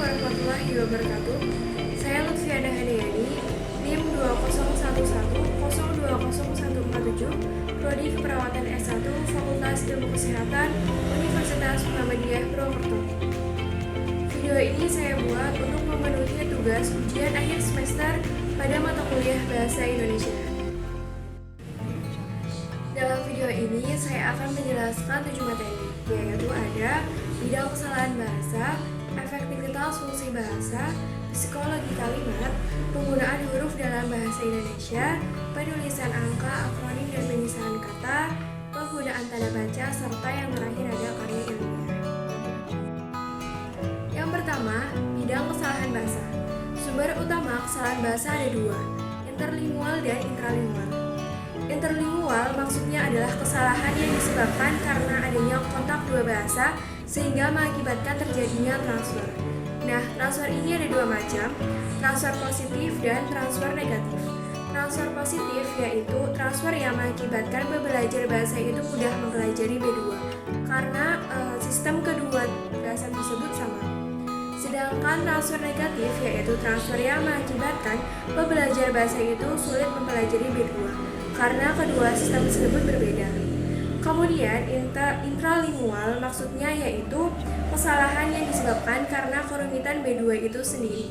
warahmatullahi wabarakatuh. Saya Lutfiana Handayani, NIM 20110201447, Prodi Keperawatan S1, Fakultas Ilmu Kesehatan, Universitas Muhammadiyah Purwokerto. Video ini saya buat untuk memenuhi tugas ujian akhir semester pada mata kuliah Bahasa Indonesia. Dalam video ini saya akan menjelaskan 7 materi, yaitu ada bidang kesalahan bahasa, efektivitas fungsi bahasa, psikologi kalimat, penggunaan huruf dalam bahasa Indonesia, penulisan angka, akronim dan penyisahan kata, penggunaan tanda baca, serta yang terakhir ada karya ilmiah. Yang pertama, bidang kesalahan bahasa. Sumber utama kesalahan bahasa ada dua, interlingual dan intralingual. Interlingual maksudnya adalah kesalahan yang disebabkan karena adanya kontak dua bahasa sehingga mengakibatkan terjadinya transfer. Nah, transfer ini ada dua macam, transfer positif dan transfer negatif. Transfer positif yaitu transfer yang mengakibatkan pembelajar bahasa itu mudah mempelajari B2 karena sistem kedua bahasa tersebut sama. Sedangkan transfer negatif yaitu transfer yang mengakibatkan pembelajar bahasa itu sulit mempelajari B2 karena kedua sistem tersebut berbeda. Kemudian intralingual maksudnya yaitu kesalahan yang disebabkan karena kerumitan B2 itu sendiri.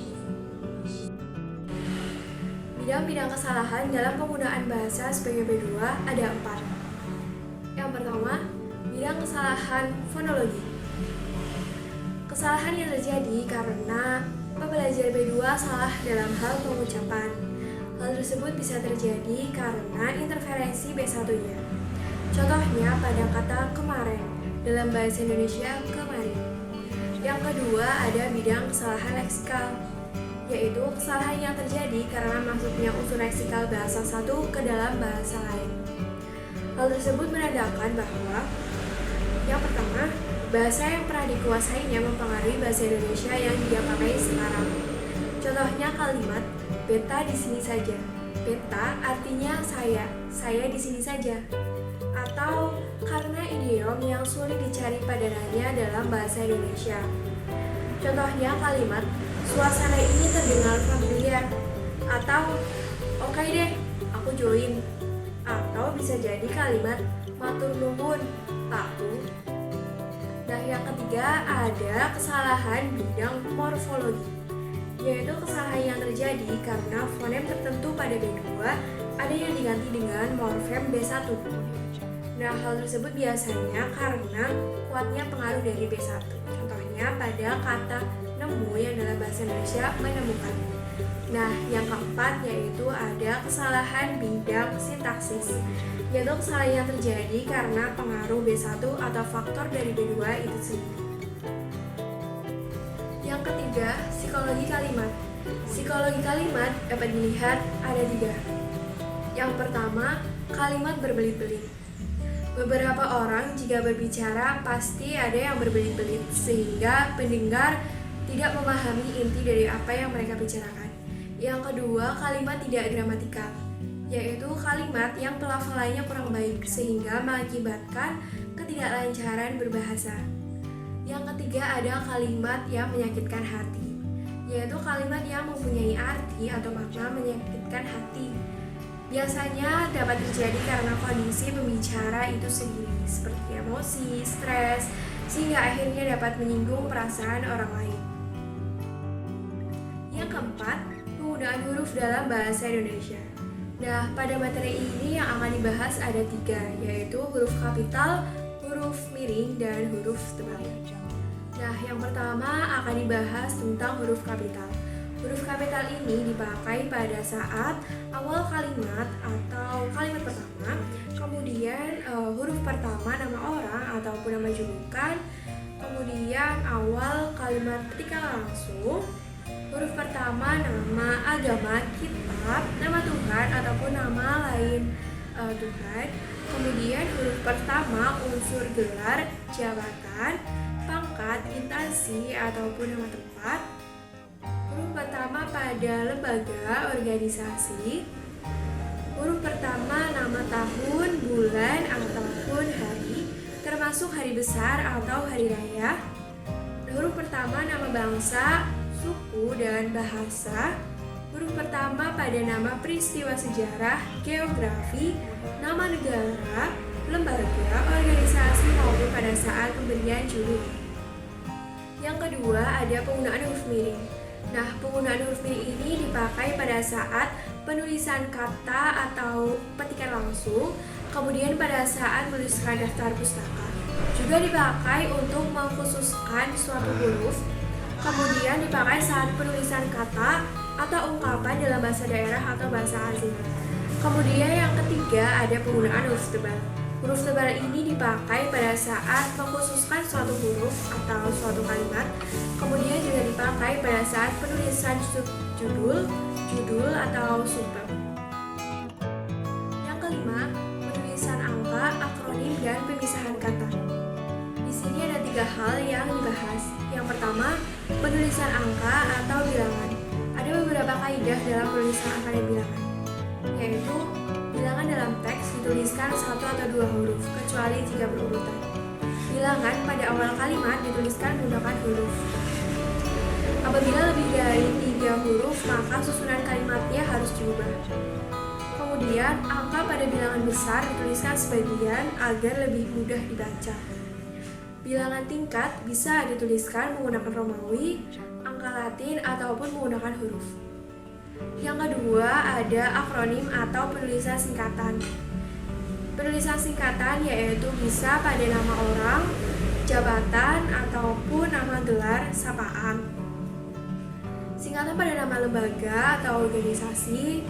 Bidang-bidang kesalahan dalam penggunaan bahasa sebagai B2 ada 4. Yang pertama, bidang kesalahan fonologi. Kesalahan yang terjadi karena pembelajar B2 salah dalam hal pengucapan. Hal tersebut bisa terjadi karena interferensi B1-nya. Contohnya pada kata kemarin, dalam bahasa Indonesia kemarin. Yang kedua ada bidang kesalahan leksikal, yaitu kesalahan yang terjadi karena masuknya unsur leksikal bahasa satu ke dalam bahasa lain. Hal tersebut menandakan bahwa yang pertama, bahasa yang pernah dikuasainya mempengaruhi bahasa Indonesia yang dia pakai sekarang. Contohnya kalimat beta di sini saja. Beta artinya saya di sini saja. Atau karena idiom yang sulit dicari padanannya dalam bahasa Indonesia. Contohnya kalimat suasana ini terdengar familiar. Atau oke deh, aku join. Atau bisa jadi kalimat matur nuwun, aku. Nah, yang ketiga ada kesalahan bidang morfologi, yaitu kesalahan yang terjadi karena fonem tertentu pada B2 ada yang diganti dengan morfem B1. Nah, hal tersebut biasanya karena kuatnya pengaruh dari B1. Contohnya pada kata nemu yang dalam bahasa Indonesia menemukan. Nah, yang keempat yaitu ada kesalahan bidang sintaksis, yaitu kesalahan yang terjadi karena pengaruh B1 atau faktor dari B2 itu sendiri. Yang ketiga, psikologi kalimat. Psikologi kalimat dapat dilihat ada 3. Yang pertama, kalimat berbelit-belit. Beberapa orang jika berbicara pasti ada yang berbelit-belit sehingga pendengar tidak memahami inti dari apa yang mereka bicarakan. Yang kedua, kalimat tidak gramatikal, yaitu kalimat yang pelafalannya kurang baik sehingga mengakibatkan ketidaklancaran berbahasa. Yang ketiga ada kalimat yang menyakitkan hati, yaitu kalimat yang mempunyai arti atau makna menyakitkan hati. Biasanya dapat terjadi karena kondisi pembicara itu sendiri, seperti emosi, stres, sehingga akhirnya dapat menyinggung perasaan orang lain. Yang keempat, penggunaan huruf dalam bahasa Indonesia. Nah, pada materi ini yang akan dibahas ada 3, yaitu huruf kapital, huruf miring, dan huruf tebal. Nah, yang pertama akan dibahas tentang huruf kapital. Huruf kapital ini dipakai pada saat awal kalimat atau kalimat pertama, kemudian huruf pertama nama orang ataupun nama julukan, kemudian awal kalimat ketika langsung, huruf pertama nama agama, kitab, nama Tuhan ataupun nama lain Tuhan, kemudian huruf pertama unsur gelar, jabatan, pangkat, instansi ataupun nama tempat, huruf pertama pada lembaga, organisasi, huruf pertama nama tahun, bulan, ataupun hari, termasuk hari besar atau hari raya, huruf pertama nama bangsa, suku, dan bahasa. Huruf pertama pada nama peristiwa sejarah, geografi, nama negara, lembaga, organisasi maupun pada saat pemberian judul. Yang kedua ada penggunaan huruf miring. Nah, penggunaan huruf miring ini dipakai pada saat penulisan kata atau petikan langsung, kemudian pada saat menuliskan daftar pustaka. Juga dipakai untuk mengkhususkan suatu huruf, kemudian dipakai saat penulisan kata atau ungkapan dalam bahasa daerah atau bahasa asing. Kemudian yang ketiga ada penggunaan huruf tebal. Huruf tebal ini dipakai pada saat mengkhususkan suatu huruf atau suatu kalimat, kemudian juga dipakai pada saat penulisan judul atau subbab. Yang kelima, penulisan angka, akronim, dan pemisahan kata. Di sini ada 3 hal yang dibahas. Yang pertama, penulisan angka atau bilangan. Ada beberapa kaidah dalam penulisan angka dan bilangan, yaitu bilangan dalam teks dituliskan 1 atau 2 huruf, kecuali jika berurutan. Bilangan pada awal kalimat dituliskan menggunakan huruf. Apabila lebih dari 3 huruf, maka susunan kalimatnya harus diubah. Kemudian, angka pada bilangan besar dituliskan sebagian agar lebih mudah dibaca. Bilangan tingkat bisa dituliskan menggunakan Romawi, angka Latin, ataupun menggunakan huruf. Yang kedua ada akronim atau penulisan singkatan. Penulisan singkatan yaitu bisa pada nama orang, jabatan, ataupun nama gelar, sapaan. Singkatan pada nama lembaga atau organisasi,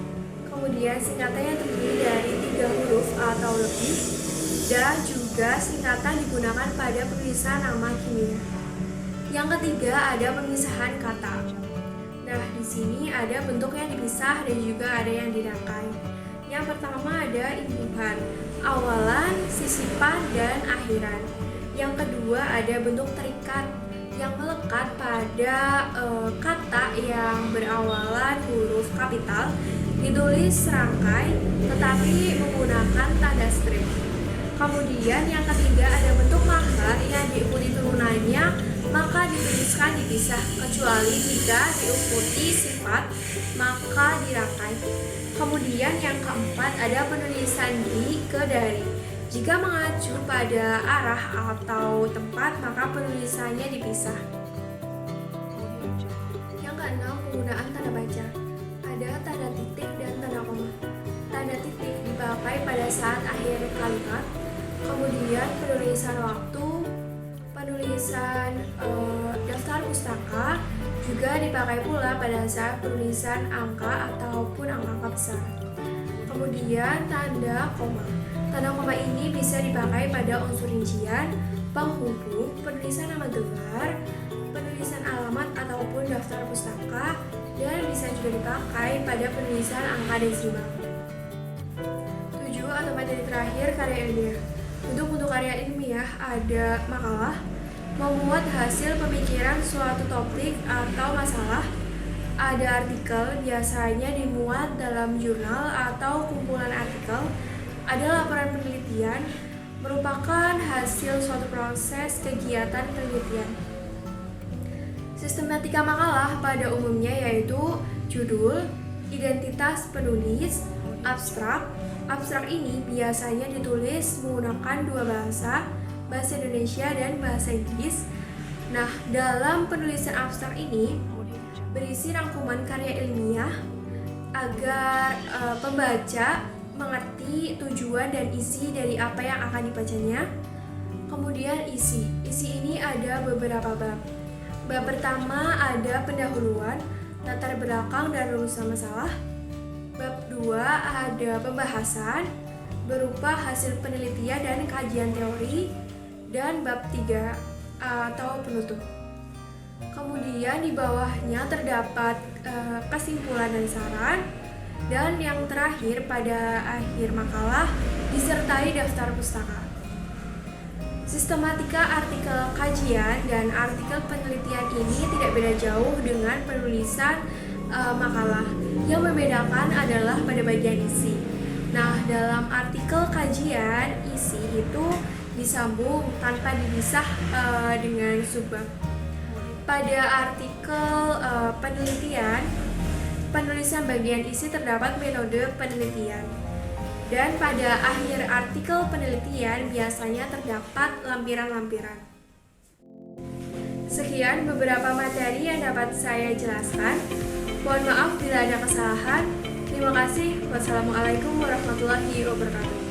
kemudian singkatan yang terdiri dari 3 huruf atau lebih, dan juga singkatan digunakan pada penulisan nama kimia. Yang ketiga ada pemisahan kata. Nah, di sini ada bentuk yang dipisah dan juga ada yang dirangkai. Yang pertama ada imbuhan, awalan, sisipan, dan akhiran. Yang kedua ada bentuk terikat yang melekat pada kata yang berawalan huruf kapital, ditulis serangkai tetapi menggunakan tanda strip. Kemudian yang ketiga ada bentuk mahar yang diikuti turunannya maka dituliskan dipisah, kecuali jika diikuti sifat maka dirangkai. Kemudian yang keempat ada penulisan di ke dari. Jika mengacu pada arah atau tempat maka penulisannya dipisah. Yang keenam penggunaan tanda baca. Ada tanda titik dan tanda koma. Tanda titik dipakai pada saat akhir kalimat. Kemudian penulisan waktu, penulisan daftar pustaka juga dipakai pula pada saat penulisan angka ataupun angka besar. Kemudian tanda koma. Tanda koma ini bisa dipakai pada unsur rincian, penghubung, penulisan nama gelar, penulisan alamat ataupun daftar pustaka, dan bisa juga dipakai pada penulisan angka desimal. 7. Atau materi terakhir, karya ilmiah. Untuk karya ilmiah ada makalah, membuat hasil pemikiran suatu topik atau masalah. Ada artikel, biasanya dimuat dalam jurnal atau kumpulan artikel. Ada laporan penelitian, merupakan hasil suatu proses kegiatan penelitian. Sistematika makalah pada umumnya yaitu judul, identitas penulis, abstrak. Abstrak ini biasanya ditulis menggunakan 2 bahasa, bahasa Indonesia dan bahasa Inggris. Nah, dalam penulisan abstrak ini berisi rangkuman karya ilmiah agar pembaca mengerti tujuan dan isi dari apa yang akan dibacanya. Kemudian isi ini ada beberapa bab. Bab pertama ada pendahuluan, latar belakang dan rumusan masalah. Bab 2 ada pembahasan berupa hasil penelitian dan kajian teori. Dan bab 3 atau penutup. Kemudian di bawahnya terdapat kesimpulan dan saran. Dan yang terakhir pada akhir makalah disertai daftar pustaka. Sistematika artikel kajian dan artikel penelitian ini tidak beda jauh dengan penulisan makalah. Yang membedakan adalah pada bagian isi. Nah, dalam artikel kajian, isi itu disambung tanpa dipisah dengan subbab. Pada artikel penelitian, penulisan bagian isi terdapat metode penelitian. Dan pada akhir artikel penelitian biasanya terdapat lampiran-lampiran. Sekian beberapa materi yang dapat saya jelaskan. Mohon maaf bila ada kesalahan. Terima kasih. Wassalamualaikum warahmatullahi wabarakatuh.